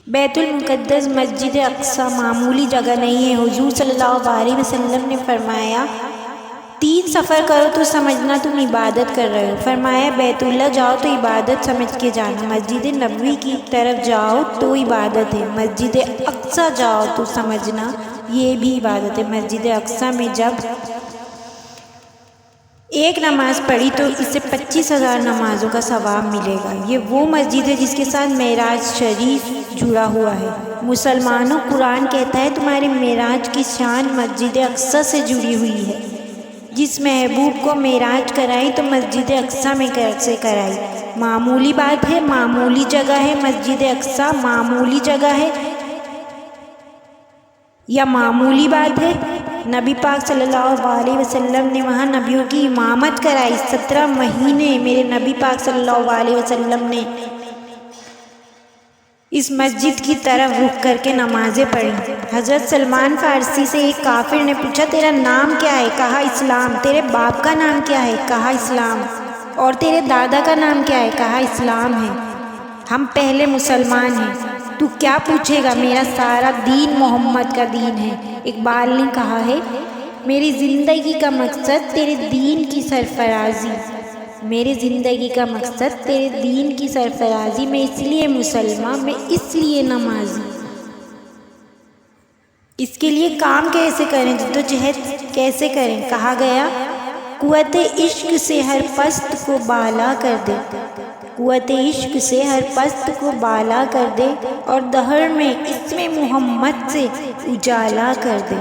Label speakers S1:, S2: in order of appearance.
S1: بیت المقدس مسجد اقصی معمولی جگہ نہیں ہے۔ حضور صلی اللہ علیہ وسلم نے فرمایا 3 سفر کرو تو سمجھنا تم عبادت کر رہے ہو۔ فرمایا بیت اللہ جاؤ تو عبادت سمجھ کے جانا، مسجد نبوی کی طرف جاؤ تو عبادت ہے، مسجد اقصی جاؤ تو سمجھنا یہ بھی عبادت ہے۔ مسجد اقصی میں جب ایک نماز پڑھی تو اسے 25,000 نمازوں کا ثواب ملے گا۔ یہ وہ مسجد ہے جس کے ساتھ معراج شریف جڑا ہوا ہے۔ مسلمانوں، قرآن کہتا ہے تمہارے معراج کی شان مسجد اقصی سے جڑی ہوئی ہے۔ جس محبوب کو معراج کرائی تو مسجد اقصی میں کیسے کرائی؟ معمولی بات ہے، معمولی جگہ ہے مسجد اقصی، معمولی جگہ ہے یا معمولی بات ہے؟ نبی پاک صلی اللہ علیہ وسلم نے وہاں نبیوں کی امامت کرائی۔ 17 مہینے میرے نبی پاک صلی اللہ علیہ وسلم نے اس مسجد کی طرف رخ کر کے نمازیں پڑھی۔ حضرت سلمان فارسی سے ایک کافر نے پوچھا تیرا نام کیا ہے؟ کہا اسلام۔ تیرے باپ کا نام کیا ہے؟ کہا اسلام۔ اور تیرے دادا کا نام کیا ہے؟ کہا اسلام ہے۔ ہم پہلے مسلمان ہیں، تو کیا پوچھے گا؟ میرا سارا دین محمد کا دین ہے۔ اقبال نے کہا ہے میری زندگی کا مقصد تیرے دین کی سرفرازی، میری زندگی کا مقصد تیرے دین کی سرفرازی، میں اس لیے مسلمان، میں اس لیے نمازی۔ اس کے لیے کام کیسے کریں، جدوجہد کیسے کریں؟ کہا گیا قوت عشق سے ہر پست کو بالا کر دے، قوت عشق سے ہر پست کو بالا کر دے، اور دہر میں اسم محمد سے اجالا کر دے۔